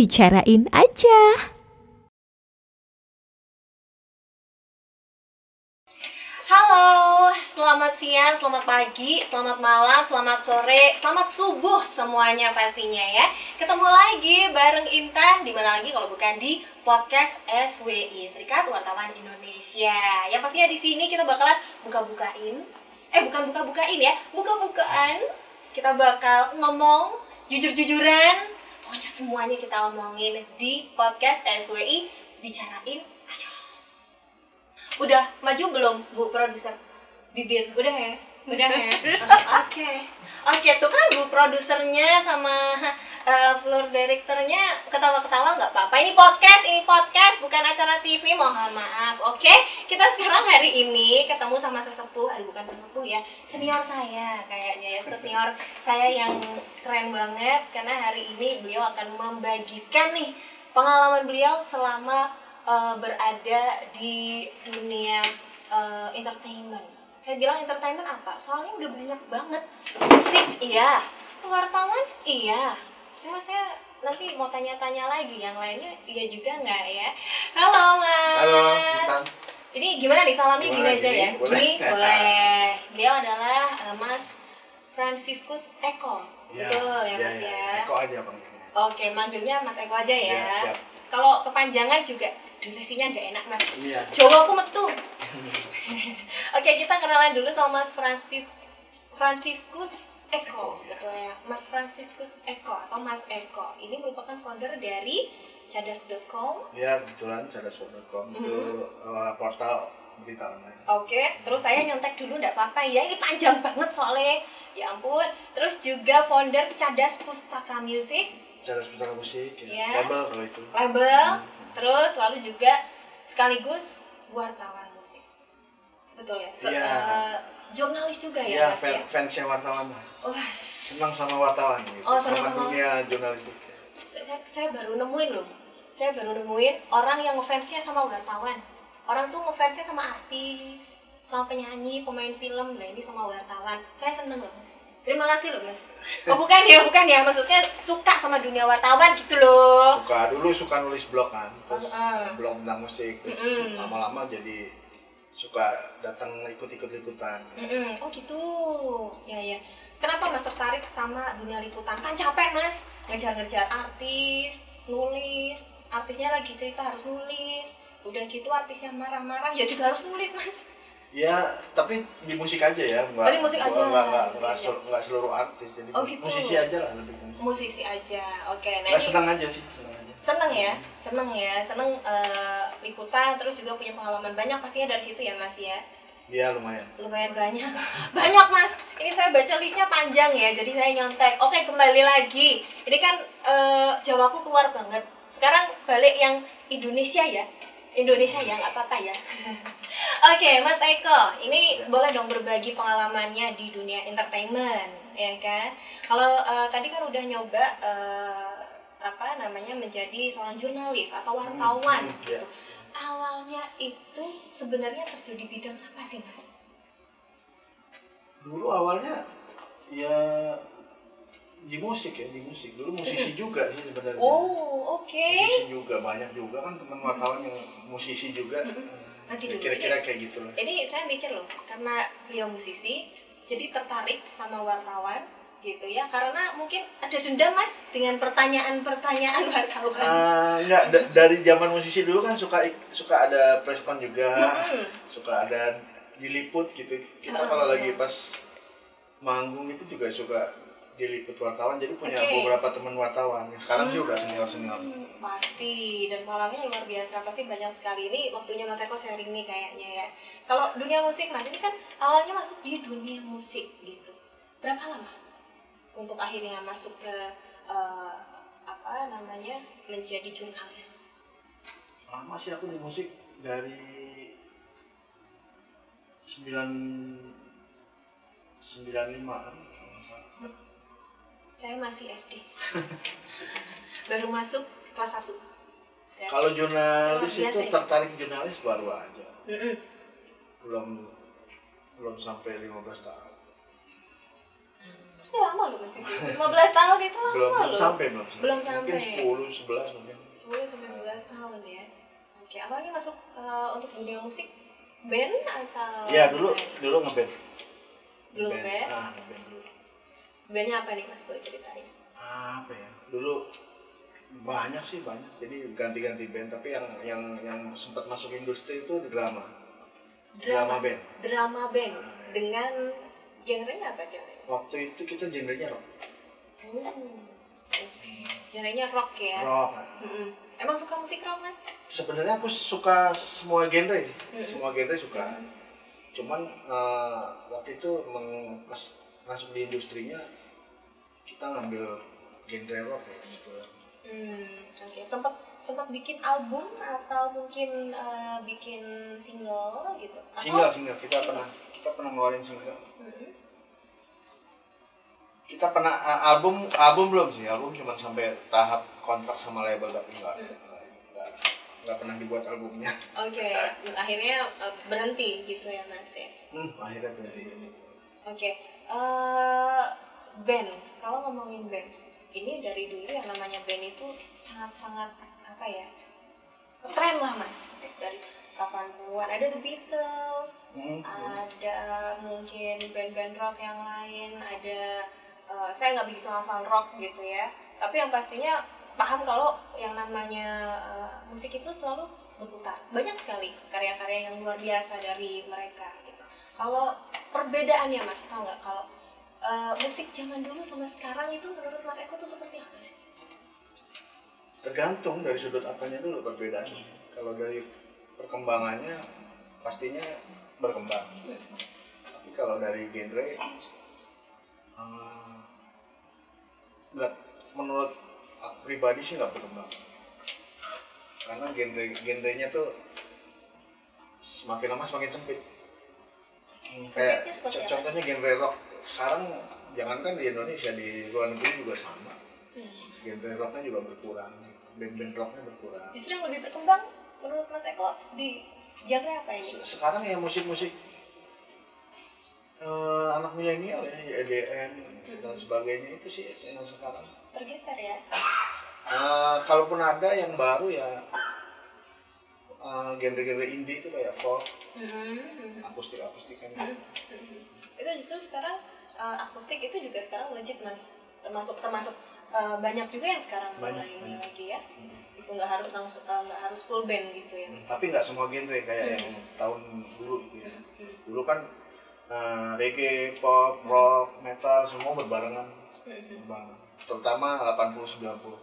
bicarain aja. Halo, selamat siang, selamat pagi, selamat malam, selamat sore, selamat subuh semuanya pastinya ya. Ketemu lagi bareng Intan, dimana lagi kalau bukan di podcast SWI, Serikat Wartawan Indonesia. Yang pastinya di sini kita bakalan buka-bukain, buka-bukaan. Kita bakal ngomong jujur-jujuran, pokoknya semuanya kita omongin di podcast SWI, bicarain. Udah maju belum Bu produser? Bibir udah ya? Udah ya? Oke, tuh kan Bu produsernya sama floor directornya ketawa-ketawa nggak apa-apa. Ini podcast bukan acara TV, mohon maaf. Oke, kita sekarang hari ini ketemu sama sesepuh, bukan sesepuh ya, senior saya kayaknya ya, senior saya yang keren banget karena hari ini beliau akan membagikan nih pengalaman beliau selama berada di dunia entertainment. Saya bilang entertainment apa? Soalnya udah banyak banget. Musik, iya. Wartawan, iya. Saya nanti mau tanya-tanya lagi, yang lainnya iya juga nggak ya? Halo Mas. Halo, Intan. Ini gimana nih, salamnya gini aja ya? Boleh. Boleh. Beliau adalah Mas Franciscus Eko. Ya, Betul ya Mas ya? Eko aja panggilnya. Oke, manggilnya Mas Eko aja ya. Ya, siap. Kalau kepanjangan juga durasinya nggak enak Mas. Iya. Jawa aku metu. Oke, kita kenalan dulu sama Mas Franciscus Eko, betul ya. Mas Franciscus Eko atau Mas Eko. Ini merupakan founder dari cadas.com. Ya, kebetulan cadas.com itu portal berita online. Oke, terus saya nyontek dulu nggak apa-apa ya. Ini panjang banget soalnya. Ya ampun. Terus juga founder Cadas Pustaka Music. Cadas Pustaka Musik, Ya. label kalau itu. Label. Terus lalu juga sekaligus wartawan musik. Betul ya? Iya. Jurnalis juga Iya, ya Mas ya? fansnya wartawan lah. Wah, Senang sama wartawan gitu. Oh, senang sama- dunia jurnalistik. saya baru nemuin loh. Saya baru nemuin orang yang ngefansnya sama wartawan. Orang tuh ngefansnya sama artis, sama penyanyi, pemain film. Nah, ini sama wartawan. Saya seneng loh Mas. Terima kasih loh Mas. Oh bukan ya, maksudnya suka sama dunia wartawan gitu loh. Suka nulis blog kan, terus blog tentang musik, terus lama-lama jadi suka datang ikut-ikutan. Oh gitu. Ya. Kenapa Mas tertarik sama dunia liputan? Kan capek Mas, ngejar-ngejar artis, nulis. Artisnya lagi cerita harus nulis. Udah gitu artisnya marah-marah ya juga harus nulis Mas. Ya, tapi di musik aja ya, di musik aja. Nggak seluruh artis, jadi Oh, gitu. musisi aja lah lebih ke musik. Musisi aja. Oke, nah Nggak ini senang aja sih, senang aja. seneng liputan, terus juga punya pengalaman banyak pastinya dari situ ya Mas ya. Iya, lumayan. Lumayan banyak. Banyak Mas. Ini saya baca listnya panjang ya, jadi saya nyontek. Oke, kembali lagi. Ini kan Jawaku keluar banget. Sekarang balik yang Indonesia ya, nggak apa-apa ya. Oke, Mas Eko, ini boleh dong berbagi pengalamannya di dunia entertainment, ya kan? Kalau tadi kan udah nyoba menjadi seorang jurnalis atau wartawan. Iya. Awalnya itu sebenarnya terjun di bidang apa sih Mas? Dulu awalnya ya di musik. Dulu musisi juga sih sebenarnya. Oh, oke. Musisi juga, banyak juga kan teman wartawan yang musisi juga. Nanti dulu. Kira-kira kayak gitu lah. Ini saya mikir loh, karena dia musisi, jadi tertarik sama wartawan gitu ya, karena mungkin ada dendam Mas dengan pertanyaan-pertanyaan wartawan. Enggak, dari zaman musisi dulu kan suka ada press con juga, suka ada diliput gitu. Kita kalau lagi pas manggung itu juga suka diliput wartawan, jadi punya beberapa teman wartawan. Sekarang sih udah senior. Pasti, dan malamnya luar biasa, pasti banyak sekali. Ini waktunya Mas Eko sharing nih kayaknya ya. Kalau dunia musik Mas, ini kan awalnya masuk di dunia musik gitu. Berapa lama untuk akhirnya masuk ke menjadi jurnalis? Lama sih aku di musik dari 95-an. Saya masih SD. Baru masuk kelas 1. Ya. Kalau jurnalis Biasa itu ya? tertarik jurnalis baru aja. Belum sampai 15 tahun. lama loh Mas itu. 15 tahun itu lama belum loh. sampai Belum sampai. mungkin 10 11 mungkin 10 sampai 11 tahun ya. Oke, awalnya masuk untuk dunia musik band atau ya dulu ngeband ngeband. ngeband dulu. Bandnya apa nih Mas, boleh ceritain? Apa ya, dulu banyak jadi ganti-ganti band, tapi yang sempat masuk industri itu drama band. Drama band dengan genre-nya apa genre? Waktu itu kita genrenya rock. Genrenya rock ya? Rock. Emang suka musik rock Mas? Sebenarnya aku suka semua genre, semua genre suka. Cuman waktu itu pas masuk di industrinya kita ngambil genre rock ya gitu. Oke. Sempat bikin album atau mungkin bikin single gitu? Single kita pernah ngeluarin single. Kita pernah album belum sih, album cuma sampai tahap kontrak sama label tapi nggak pernah dibuat albumnya. Oke. Akhirnya berhenti gitu ya Mas ya? Akhirnya berhenti. Oke. Band, kalau ngomongin band, ini dari dulu yang namanya band itu sangat-sangat apa ya, tren lah Mas. Dari 80-an ada The Beatles, ada mungkin band-band rock yang lain, ada saya nggak begitu hafal rock gitu ya, tapi yang pastinya paham kalau yang namanya musik itu selalu berputar. Banyak sekali karya-karya yang luar biasa dari mereka gitu. Kalau perbedaannya Mas, tahu nggak kalau musik zaman dulu sama sekarang itu menurut Mas Eko tuh seperti apa sih? Tergantung dari sudut apanya dulu perbedaannya. Kalau dari perkembangannya pastinya berkembang. Tapi kalau dari genre nggak, menurut aku pribadi sih nggak berkembang. Karena genrenya tuh semakin lama semakin sempit. Kayak contohnya genre rock sekarang, jangankan di Indonesia, di luar negeri juga sama. Genre rocknya juga berkurang, band-band rocknya berkurang. Justru yang lebih berkembang menurut Mas Eko di genre apa ini? Sekarang ya musik-musik anak milenial ya, EDM dan sebagainya, itu sih yang sekarang tergeser ya. Kalaupun ada yang baru ya genre-genre indie itu kayak folk, akustik kan. Itu justru sekarang akustik itu juga sekarang legit Mas, termasuk banyak juga yang sekarang mulai ini lagi ya. Itu nggak harus full band gitu ya Mas. Tapi nggak semua genre kayak yang tahun dulu gitu ya. Dulu kan reggae, pop, rock, metal semua berbarengan. Terutama 80-90.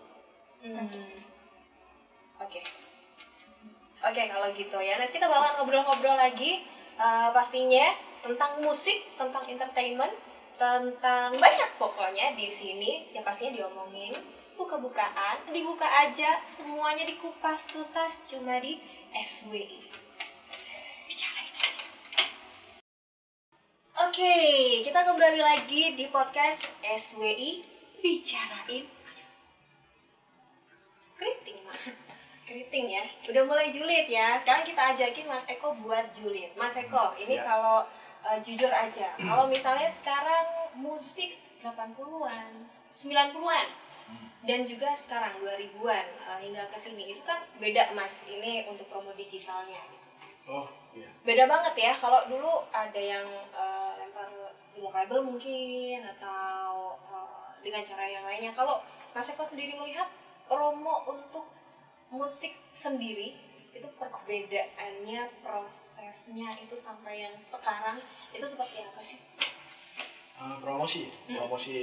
Oke, kalau gitu ya. Nanti kita bakal ngobrol-ngobrol lagi pastinya tentang musik, tentang entertainment, tentang banyak pokoknya di sini. Yang pastinya diomongin, buka-bukaan, dibuka aja, semuanya dikupas tuntas cuma di SWI. Bicarain aja. Oke, kita kembali lagi di podcast SWI Bicarain aja. Keriting ya, udah mulai julid ya. Sekarang kita ajakin Mas Eko buat julid. Mas Eko, ini kalau jujur aja, kalau misalnya sekarang musik 80-an, 90-an, dan juga sekarang 2000-an hingga ke sini, itu kan beda Mas, ini untuk promo digitalnya gitu. Oh iya. Beda banget ya, kalau dulu ada yang lempar ilmu kabel mungkin, atau dengan cara yang lainnya. Kalau Mas Eko sendiri melihat promo untuk musik sendiri, itu perbedaannya, prosesnya itu sampai yang sekarang itu seperti apa sih? Promosi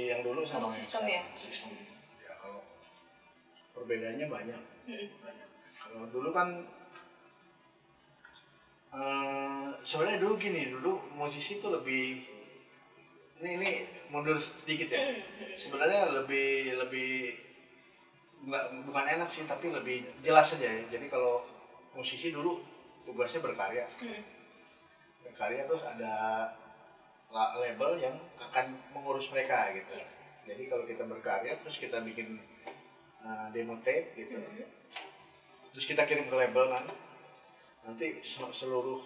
yang dulu sama untuk yang sistem sekarang. ya? Sistem. Ya, kalau perbedaannya banyak. Kalau dulu kan sebenarnya dulu gini, dulu musisi tuh lebih ini mundur sedikit ya. Sebenarnya lebih bukan enak sih, tapi lebih jelas saja ya. Jadi kalau musisi dulu tugasnya berkarya. Berkarya terus ada label yang akan mengurus mereka gitu. Jadi kalau kita berkarya terus kita bikin demo tape gitu. Terus kita kirim ke label kan. Nanti seluruh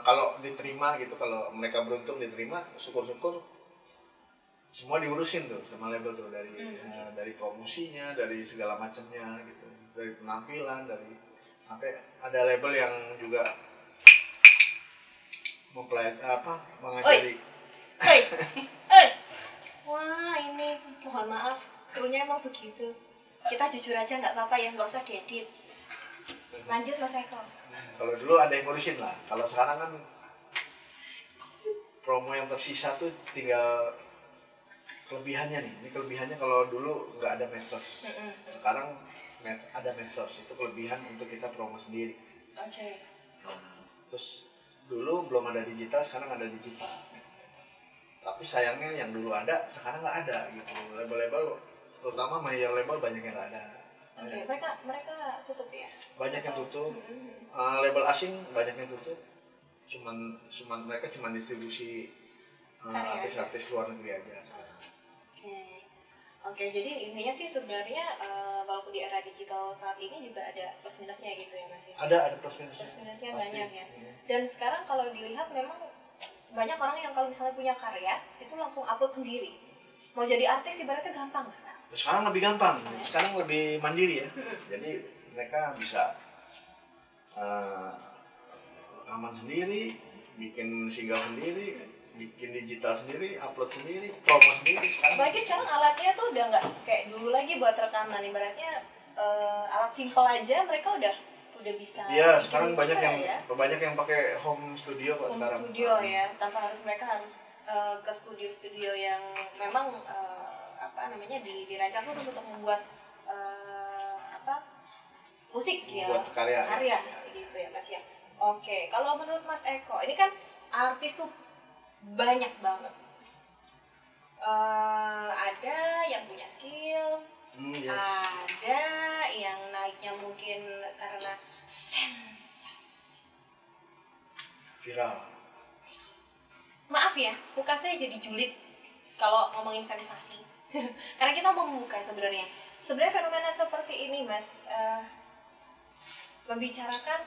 kalau diterima gitu, kalau mereka beruntung diterima, syukur-syukur semua diurusin tuh sama label tuh, dari dari promosinya, dari segala macamnya gitu, dari penampilan, dari sampai ada label yang juga mengajari. Oi, oi. Wah, ini mohon maaf, krunya emang begitu. Kita jujur aja nggak apa-apa ya, nggak usah diedit. Lanjut Mas Eko. Kalau dulu ada yang ngurusin lah, kalau sekarang kan promo yang tersisa tuh tinggal kelebihannya nih. Ini kelebihannya kalau dulu nggak ada medsos. Sekarang ada medsos, itu kelebihan untuk kita promo sendiri. Oke. Terus dulu belum ada digital, sekarang ada digital. Tapi sayangnya yang dulu ada, sekarang nggak ada gitu. Label-label, terutama major label banyak yang nggak ada. Oke, mereka tutup ya? Banyak yang tutup. Label asing banyak yang tutup. Mereka cuma distribusi artis-artis luar negeri aja sekarang. Oke, jadi intinya sih sebenarnya walaupun di era digital saat ini juga ada plus minusnya gitu ya Mas ya? Ada plus minusnya. Plus minusnya banyak ya. Dan sekarang kalau dilihat memang banyak orang yang kalau misalnya punya karya itu langsung upload sendiri. Mau jadi artis ibaratnya gampang sekarang. Sekarang lebih gampang, sekarang lebih mandiri ya. Jadi mereka bisa rekaman sendiri, bikin single sendiri, bikin digital sendiri, upload sendiri, promo sendiri. Apalagi sekarang alatnya tuh udah nggak kayak dulu lagi buat rekaman, ibaratnya alat simple aja mereka udah bisa. Iya, sekarang banyak yang pakai home studio kok sekarang. Home studio ya, tanpa mereka harus ke studio yang memang dirancang khusus untuk membuat musik ya, buat karya gitu ya Mas ya. Oke, kalau menurut Mas Eko, ini kan artis tuh banyak banget. Ada yang punya skill, ada yang naiknya mungkin karena sensasi, viral. Maaf ya, muka saya jadi julid kalau ngomongin sensasi. Karena kita mau membuka sebenarnya fenomena seperti ini Mas, membicarakan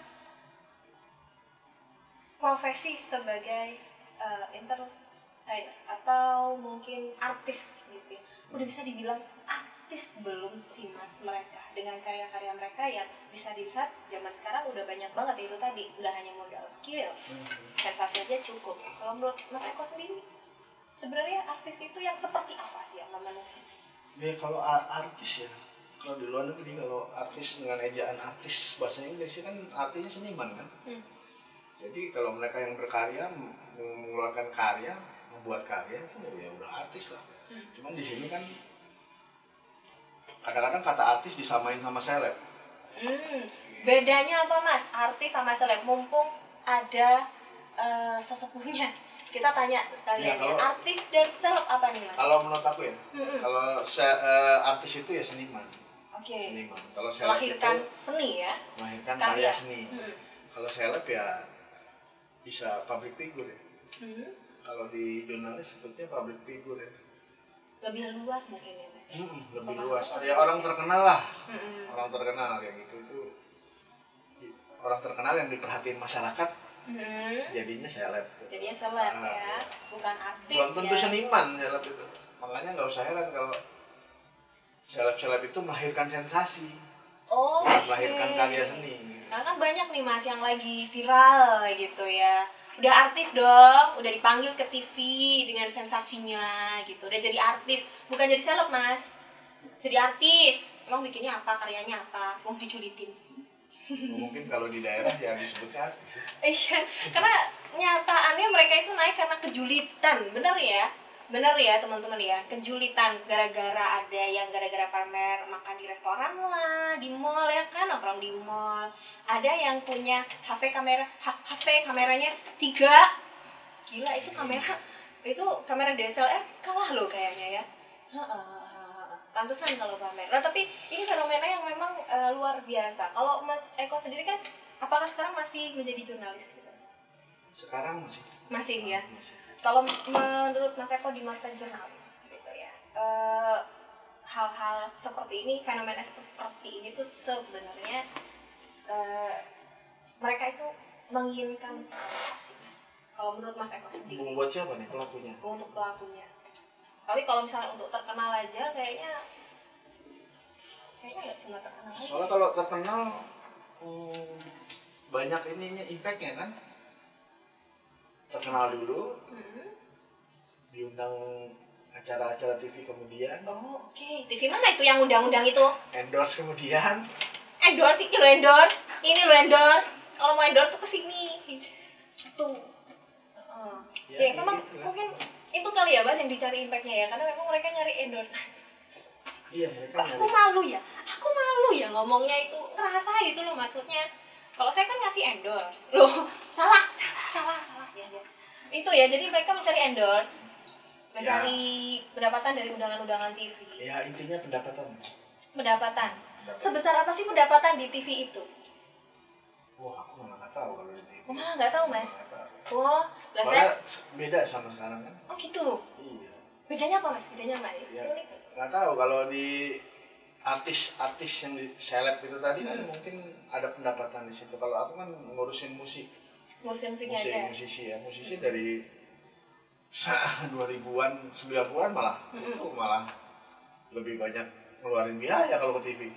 profesi sebagai entertainer atau mungkin artis gitu ya. Udah bisa dibilang artis belum sih Mas mereka dengan karya-karya mereka yang bisa dilihat zaman sekarang udah banyak banget itu tadi, nggak hanya modal skill, sensasi aja cukup. Kalau menurut Mas Eko sendiri, sebenarnya artis itu yang seperti apa sih yang memenuhi? Ya kalau artis ya, kalau di luar negeri kalau artis dengan ejaan artis bahasa Inggris kan artinya seniman kan. Jadi kalau mereka yang berkarya, mengeluarkan karya, membuat karya itu ya udah artis lah. Cuman di sini kan kadang-kadang kata artis disamain sama seleb. Bedanya apa Mas, artis sama seleb? Mumpung ada sesepuhnya, kita tanya sekalian ya, artis dan seleb apa nih Mas? Kalau menurut aku ya, kalau artis itu ya seniman. Seniman. Kalau seleb melahirkan itu seni ya, melahirkan karya seni. Kalau seleb ya bisa public figure ya. Kalau di jurnalis sebutnya public figure ya. Lebih luas mungkin ya Mas ya? Lebih luas. Ya orang terkenal lah. Orang terkenal kayak gitu itu. Orang terkenal yang diperhatiin masyarakat. Jadinya seleb. Jadinya seleb ya, bukan artis. Belum tentu seniman seleb itu. Makanya nggak usah heran kalau seleb-seleb itu melahirkan sensasi. Melahirkan karya seni. Karena kan banyak nih Mas yang lagi viral gitu ya. Udah artis dong, udah dipanggil ke TV dengan sensasinya gitu. Udah jadi artis, bukan jadi seleb Mas. Jadi artis. Emang bikinnya apa, karyanya apa? Mau diculitin. Mungkin kalau di daerah ya disebutnya artis ya. Iya, karena nyataannya mereka itu naik karena kejulitan, bener ya teman-teman ya, kejulitan gara-gara ada yang gara-gara pamer makan di restoran lah, di mall ya kan, nongkrong di mall. Ada yang punya HP kameranya 3, gila itu kamera DSLR kalah loh kayaknya ya. Pantesan kalau pamer. Nah tapi ini fenomena yang memang luar biasa. Kalau Mas Eko sendiri kan, apakah sekarang masih menjadi jurnalis gitu? Sekarang Masih ya. Kalau menurut Mas Eko di mata jurnalis gitu ya, hal-hal seperti ini, fenomena seperti ini tuh sebenarnya mereka itu menginginkan apa sih Mas? Kalau menurut Mas Eko sendiri? Buat siapa nih pelakunya? Untuk pelakunya. Kali kalau misalnya untuk terkenal aja kayaknya nggak cuma terkenal aja. Soalnya kalau terkenal banyak ininya impactnya kan. Terkenal dulu, diundang acara-acara TV kemudian. Oh oke. TV mana itu yang undang-undang itu? Endorse kemudian. Endorse ini lo endorse, ini lo endorse. Kalau mau endorse tuh kesini. Gitu. Ya memang gitu, mungkin itu kali ya Mas yang dicari impactnya ya, karena memang mereka nyari endorse. Iya mereka nyari. Aku malu ya ngomongnya itu, ngerasa gitu loh maksudnya. Kalau saya kan ngasih endorse loh, salah ya. Itu ya, jadi mereka mencari endorse, mencari pendapatan dari undangan-undangan TV. Ya intinya Pendapatan. Sebesar apa sih pendapatan di TV itu? Wah aku malah nggak tahu kalau di TV. Malah nggak tahu Mas. Wah, soalnya beda sama sekarang kan? Oh gitu. Iya. Bedanya apa Mas? Bedanya apa ya? Nggak tahu kalau di artis yang di seleb itu tadi kan mungkin ada pendapatan di situ. Kalau aku kan ngurusin musiknya aja. Musisi dari 2000-an, 90-an malah itu malah lebih banyak ngeluarin biaya kalau ke TV.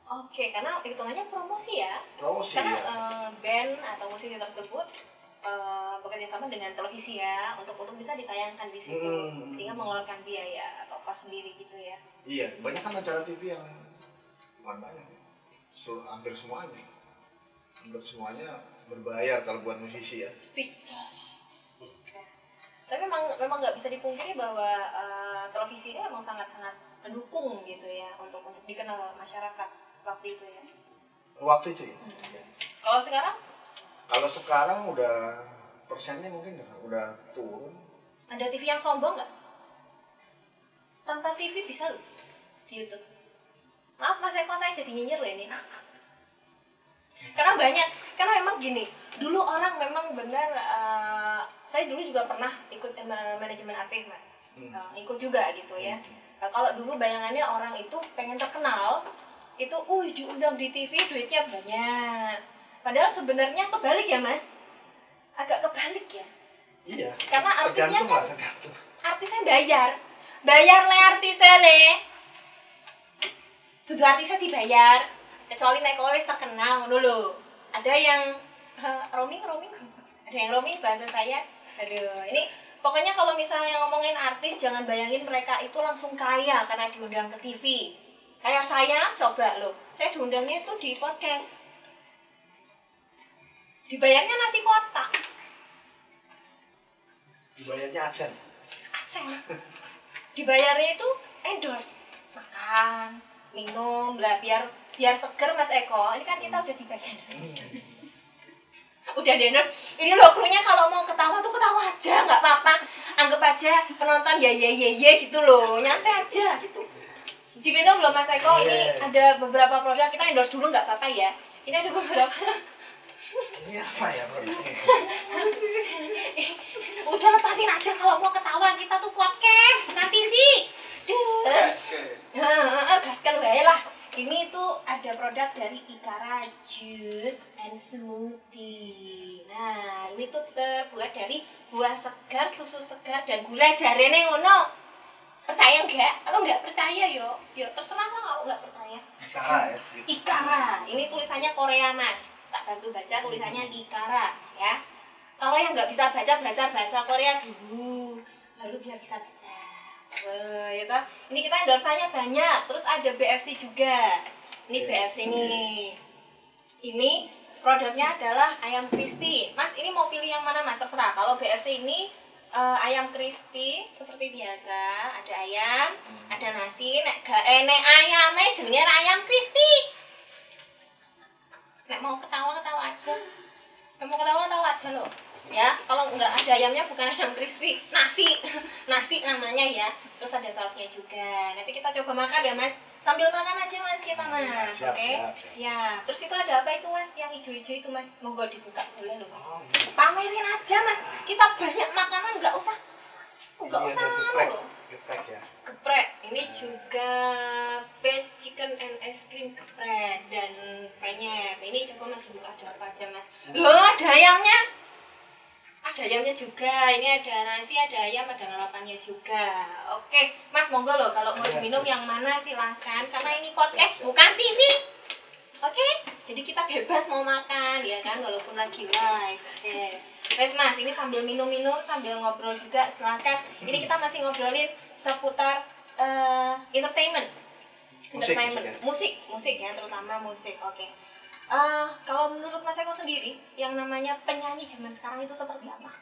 Oke, karena hitungannya promosi ya. Karena band atau musisi tersebut bekerja sama dengan televisi ya untuk bisa ditayangkan di situ, sehingga mengeluarkan biaya atau kos sendiri gitu ya. Iya, banyak kan acara TV yang bukan banyak, hampir semuanya berbayar kalau buat musisi ya. Speechless. Tapi memang nggak bisa dipungkiri bahwa televisi ini memang sangat mendukung gitu ya untuk dikenal masyarakat waktu itu ya. Waktu itu ya. Kalau sekarang? Kalau sekarang udah persennya mungkin udah turun. Ada TV yang sombong nggak? Tanpa TV bisa loh di YouTube. Maaf Mas Eko, saya jadi nyinyir loh ini. Karena memang gini, dulu orang memang benar, saya dulu juga pernah ikut manajemen artis Mas, ikut juga gitu ya. Kalau dulu bayangannya orang itu pengen terkenal, itu diundang di TV duitnya banyak. Padahal sebenarnya kebalik ya Mas, agak kebalik ya. Iya. Karena artisnya kan, tergantung. Artisnya bayar le artisnya le. Dudu artisnya dibayar, kecuali naik wis terkenal dulu. Ada yang roaming, ada yang roaming bahasa saya. Aduh, ini pokoknya kalau misalnya ngomongin artis jangan bayangin mereka itu langsung kaya karena diundang ke TV. Kayak saya, coba loh, saya diundangnya itu di podcast. Dibayarnya nasi kotak. Dibayarnya adsen. Dibayarnya itu endorse, makan, minum, lah biar seger Mas Eko. Ini kan kita udah dibayar. Udah di endorse. Ini loh krunya kalau mau ketawa tuh ketawa aja, nggak apa-apa. Anggap aja penonton ya gitu loh, nyantai aja gitu. Diminum loh Mas Eko. Ini ada beberapa produk kita endorse dulu nggak apa-apa ya. Ini ada beberapa. Ini apa ya produknya? Udah lepasin aja kalau mau ketawa, kita tuh podcast, bukan TV. Gaskan wae lah. Ini tuh ada produk dari Ikara Juice and Smoothie. Nah, ini tuh terbuat dari buah segar, susu segar, dan gula jarene ngono. Percaya enggak? Kalau enggak percaya yo terserah lah kalau enggak percaya. Ikara ya? Ikara. Ini tulisannya Korea Mas. Tak bantu baca tulisannya Ikara ya. Kalau yang nggak bisa baca, belajar bahasa Korea dulu, baru dia bisa baca. Ya toh. Ini kita endorsannya banyak. Terus ada BFC juga. Ini BFC nih. Ini produknya adalah ayam crispy. Mas, ini mau pilih yang mana Mas? Terserah. Kalau BFC ini ayam crispy seperti biasa. Ada ayam, ada nasi. Nek gak enek ayamnya jenenge ayam crispy. Nek mau ketawa aja. Nek mau ketawa aja loh. Ya, kalau nggak ada ayamnya bukan ayam crispy, nasi namanya ya. Terus ada sausnya juga. Nanti kita coba makan ya Mas. Sambil makan aja Mas kita Mas. Oke? Siap. Terus itu ada apa itu Mas? Yang hijau-hijau itu Mas. Monggo dibuka boleh loh Mas. Pamerin aja Mas. Kita banyak makanan nggak usah loh. Geprek ya. Geprek. Ini juga best chicken and ice cream geprek dan penyet. Ini coba Mas dibuka ada apa aja Mas. Loh, ada ayamnya. ada ayamnya juga. Ini ada nasi, ada ayam, ada lalapannya juga. Oke, Mas monggo loh kalau mau minum yang mana silahkan. Karena ini podcast bukan TV. Oke, jadi kita bebas mau makan ya kan, walaupun lagi live. Oke, wes Mas, ini sambil minum-minum sambil ngobrol juga silahkan. Ini kita masih ngobrolin seputar entertainment, musik ya, terutama musik. Oke. Kalau menurut Mas Eko sendiri, yang namanya penyanyi zaman sekarang itu seperti apa?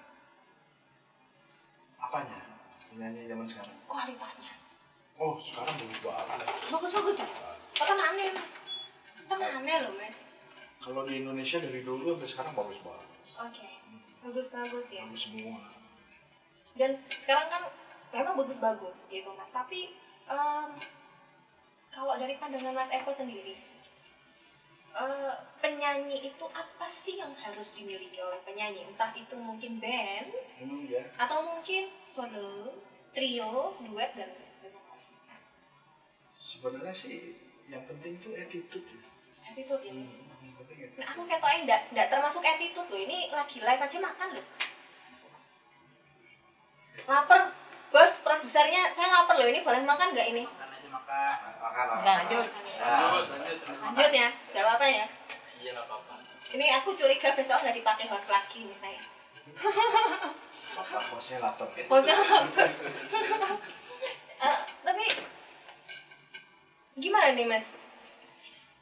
Apanya? Penyanyi zaman sekarang? Kualitasnya. Oh, sekarang bagus banget. Bagus-bagus Mas. Kan aneh Mas. Kan aneh loh Mas. Kalau di Indonesia dari dulu sampai sekarang bagus banget. Oke. Bagus-bagus ya. Bagus semua. Dan sekarang kan memang bagus-bagus gitu Mas. Tapi kalau dari pandangan Mas Eko sendiri, penyanyi itu apa sih yang harus dimiliki oleh penyanyi? Entah itu mungkin band, Ya. atau mungkin solo, trio, duet, dan sebenarnya sih yang penting itu attitude ya. attitude ya Mas. Yang penting ya. Nah aku ketoknya enggak termasuk attitude loh. Ini lagi live aja makan loh. Lapar, bos, produsernya saya lapar loh. Ini boleh makan nggak ini? Makan. Lanjut. Lanjut ya, nggak apa-apa ya. Iya, nggak apa-apa. Ini aku curiga besok nggak dipakai host lagi nih saya. Apa bosnya lapar? Hostnya lapar. Tapi gimana nih Mas?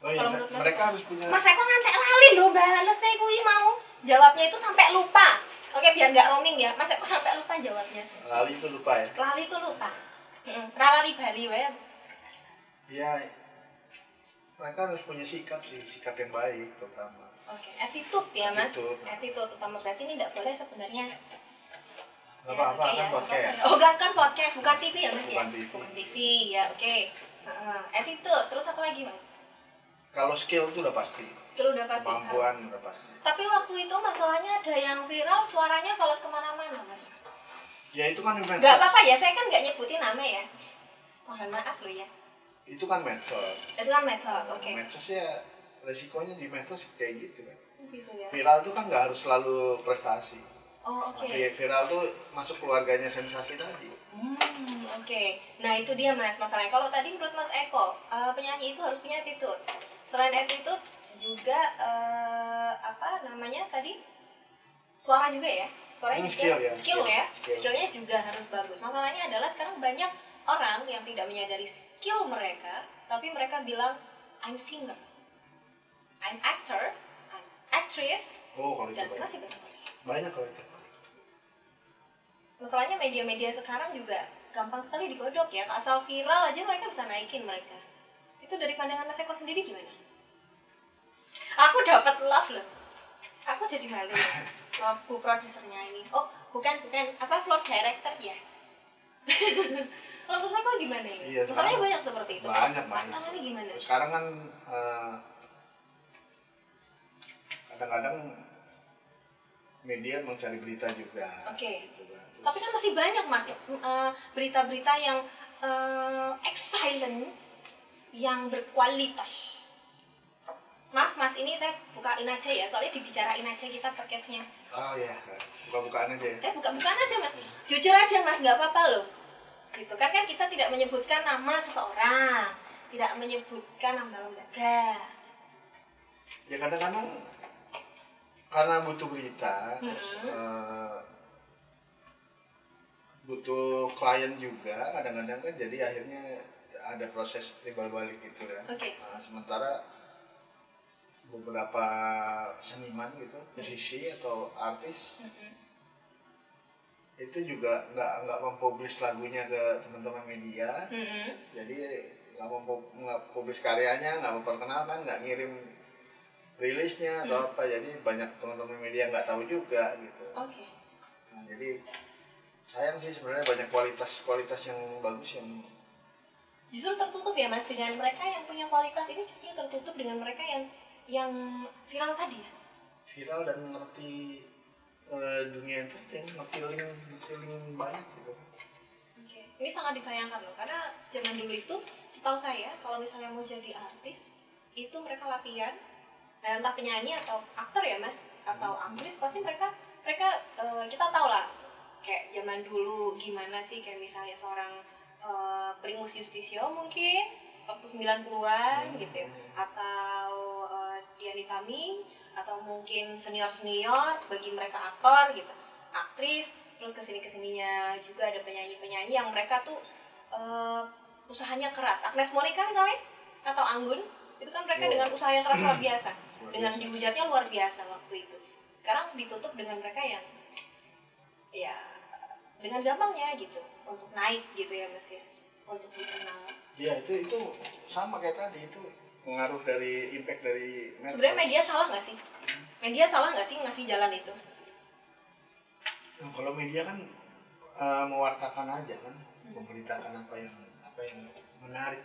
Oh iya, Kalau menurut Mas, mereka harus punya. Mas Eko ngantek lali loh, bales saya kui mau jawabnya itu sampai lupa. Oke, biar nggak roaming ya. Mas Eko sampai lupa jawabnya. Lali itu lupa ya? Lali itu lupa. Ralali Bali wae. Iya, mereka harus punya sikap yang baik terutama. Oke, attitude ya Mas. Attitude. Attitude utama, berarti ini tidak boleh sebenarnya. Nggak apa-apa, oke kan ya, podcast. Oh, kan podcast, bukan TV ya Mas ya? Bukan TV. Bukan TV ya, oke. Attitude, terus apa lagi Mas? Kalau skill itu udah pasti. Skill udah pasti. Kemampuan harus. udah pasti. Tapi waktu itu masalahnya ada yang viral, suaranya fals kemana-mana Mas. Ya itu kan medsos. Nggak apa-apa ya, saya kan nggak nyebutin nama ya. Mohon maaf loh ya. Itu kan medsos. Itu kan medsos, oke. Medsos ya resikonya di medsos kayak gitu kan. Gitu ya. Viral itu kan nggak harus selalu prestasi. Oh, oke. Viral tuh masuk keluarganya sensasi tadi. Oke. Nah, itu dia Mas masalahnya. Kalau tadi menurut Mas Eko, penyanyi itu harus punya attitude. Selain attitude juga apa namanya tadi? Suara juga ya. Suaranya juga skill ya. Skillnya juga harus bagus. Masalahnya adalah sekarang banyak orang yang tidak menyadari skill mereka, tapi mereka bilang I'm singer, I'm actor, I'm actress, Oh, kalau itu dan banyak. masih banyak. Banyak kalau itu. Masalahnya media-media sekarang juga gampang sekali digodok ya. Asal viral aja mereka bisa naikin mereka. Itu dari pandangan Mas Eko sendiri gimana? Aku dapat love loh. Aku jadi malu ya. Bu produsernya ini. Oh, bukan apa floor director ya. Kalau menurut Eko gimana ini? Iya, Masalahnya sekarang banyak seperti itu. banyak. Pandangannya gimana? Sekarang kan kadang-kadang media mencari berita juga. Oke. Gitu kan. Terus, Tapi kan masih banyak Mas berita-berita yang excellent, yang berkualitas. Maaf Mas, ini saya bukain aja ya, soalnya dibicarain aja kita podcastnya. oh iya, buka-bukaan aja ya. Buka-bukaan aja Mas, jujur aja Mas, nggak apa-apa loh. Gitu kan kita tidak menyebutkan nama seseorang, tidak menyebutkan nama lembaga. Ya kadang-kadang karena butuh berita, terus butuh klien juga, kadang-kadang kan jadi akhirnya ada proses timbal balik gitu kan. Oke. Nah, sementara beberapa seniman gitu, musisi atau artis itu juga nggak mempublish lagunya ke teman-teman media, jadi nggak publish karyanya, nggak memperkenalkan, nggak ngirim rilisnya atau apa, jadi banyak teman-teman media nggak tahu juga gitu. Oke. Nah, jadi sayang sih sebenarnya banyak kualitas yang bagus yang Justru tertutup ya Mas, dengan mereka yang punya kualitas ini justru tertutup dengan mereka yang viral tadi ya. viral dan ngerti dunia entertain, ngerti link banyak gitu. Oke. Ini sangat disayangkan loh, karena zaman dulu itu setahu saya kalau misalnya mau jadi artis itu mereka latihan, entah penyanyi atau aktor ya Mas, atau aktris, pasti mereka mereka kita tahu lah kayak zaman dulu gimana sih, kayak misalnya seorang Primus Yustisio mungkin waktu 90-an gitu ya, atau Dian Nitami, atau mungkin senior-senior bagi mereka aktor gitu, aktris, terus kesininya juga ada penyanyi-penyanyi yang mereka tuh usahanya keras. Agnes Monica misalnya, atau Anggun, itu kan mereka dengan usaha yang keras luar biasa, dengan dihujatnya luar biasa waktu itu. Sekarang ditutup dengan mereka yang ya dengan gampangnya gitu untuk naik gitu ya Mas ya, untuk dikenal. Ya itu sama kayak tadi, itu pengaruh dari impact dari medsos. Sebenarnya media salah nggak sih? Media salah nggak sih ngasih jalan itu? Nah, kalau media kan mewartakan aja kan, memberitakan apa yang menarik.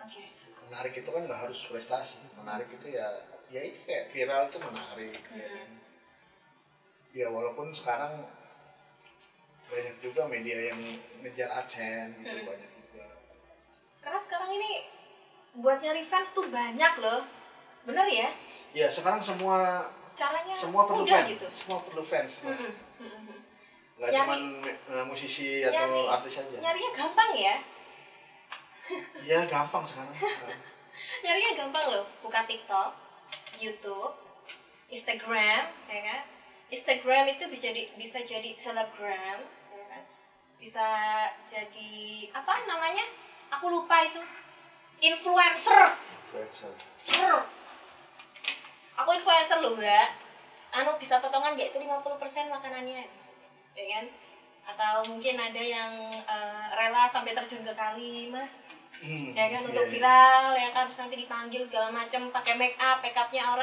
Oke. Menarik itu kan nggak harus prestasi. Menarik itu ya itu kayak viral itu menarik. Ya walaupun sekarang banyak juga media yang ngejar AdSense gitu, banyak juga. Karena sekarang ini buat nyari fans tuh banyak loh, bener ya? Ya sekarang semua perlu fans, gitu. Semua perlu fans. Nggak cuma musisi atau artis aja. Nyarinya gampang ya? Ya gampang sekarang. Nyarinya gampang loh, buka TikTok, YouTube, Instagram, ya kan? Instagram itu bisa jadi selebgram, ya kan? Bisa jadi apa namanya? Aku lupa itu. Influencer. Aku influencer loh, Mbak. Bisa potongan nggak itu 50% makanannya, ya kan? Atau mungkin ada yang rela sampai terjun ke kali, Mas. Ya kan, untuk viral, ya kan, terus nanti dipanggil segala macam, pakai make upnya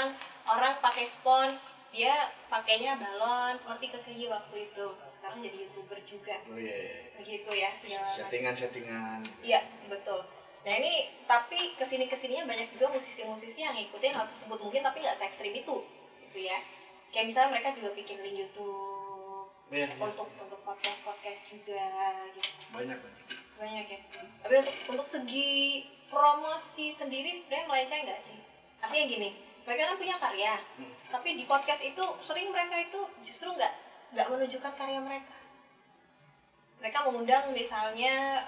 orang pakai spons, dia pakainya balon seperti Kekei waktu itu. Sekarang jadi YouTuber juga. Begitu ya, settingan. Iya, betul. Nah ini tapi kesininya banyak juga musisi-musisi yang ngikutin hal tersebut mungkin, tapi nggak se-ekstrim itu, gitu ya. Kayak misalnya mereka juga bikin link YouTube untuk podcast juga, gitu. Banyak ya. Tapi untuk segi promosi sendiri sebenarnya melenceng nggak sih? Artinya gini, mereka kan punya karya, tapi di podcast itu sering mereka itu justru nggak menunjukkan karya mereka. Mereka mengundang misalnya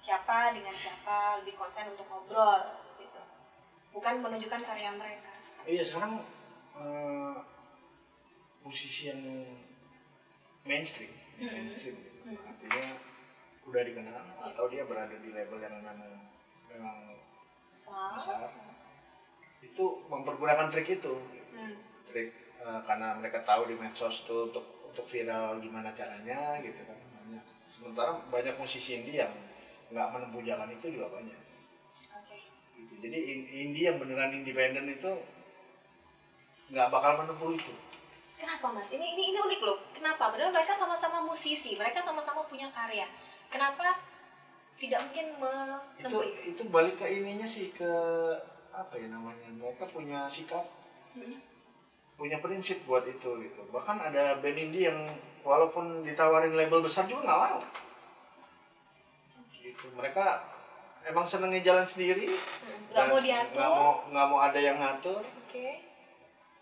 siapa dengan siapa, lebih konsen untuk ngobrol gitu, bukan menunjukkan karya mereka. Iya sekarang musisi yang mainstream gitu. Artinya udah dikenal atau dia berada di label yang memang besar, itu mempergunakan trik itu, trik karena mereka tahu di medsos tuh untuk viral gimana caranya gitu kan. Sementara banyak musisi indie yang nggak menempuh jalan itu juga banyak. Gitu. Jadi indie yang beneran independen itu nggak bakal menempuh itu. Kenapa Mas? Ini unik loh. Kenapa? Padahal mereka sama-sama musisi, mereka sama-sama punya karya. Kenapa tidak mungkin menempuh itu balik ke ininya sih, ke apa ya namanya, mereka punya sikap, punya prinsip buat itu gitu. Bahkan ada band indie yang walaupun ditawarin label besar juga nggak mau. Gitu. Mereka emang senengnya jalan sendiri, nggak mau diatur, nggak mau ada yang ngatur,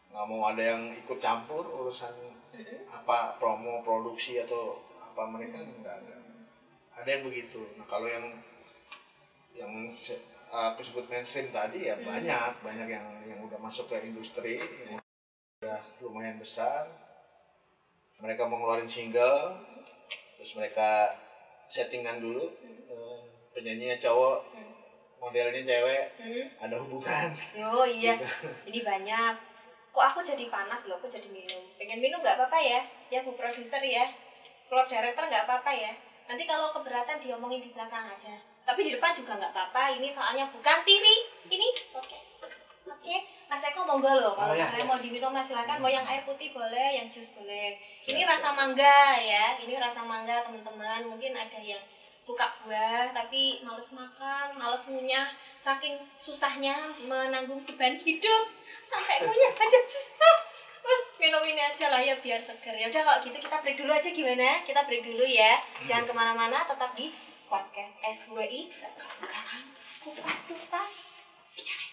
nggak mau ada yang ikut campur urusan apa promo, produksi atau apa, mereka nggak ada. Ada yang begitu. Nah kalau yang aku sebut mainstream tadi ya banyak yang udah masuk ke industri, yang udah lumayan besar. Mereka mau ngeluarin single, terus mereka settingan dulu, penyanyinya cowok, modelnya cewek, ada hubungan. Oh iya, gitu. Jadi banyak. Kok aku jadi panas loh, aku jadi minum. Pengen minum nggak apa-apa ya, Bu Produser ya, Floor Director nggak apa-apa ya. Nanti kalau keberatan diomongin di belakang aja. Tapi di depan juga nggak apa-apa, ini soalnya bukan TV, ini podcast. Oke, Mas Eko monggo loh, kalau misalnya mau diminum Mas silakan, mau yang air putih boleh, yang jus boleh. Ini rasa mangga ya, ini rasa mangga teman-teman. Mungkin ada yang suka buah tapi males makan, males ngunyah, saking susahnya menanggung beban hidup sampai ngunyah aja susah. Terus minum ini aja lah ya biar seger. Ya udah kalau gitu kita break dulu aja gimana? Kita break dulu ya. Jangan kemana-mana, tetap di podcast SWI. Kupas tuntas bicara.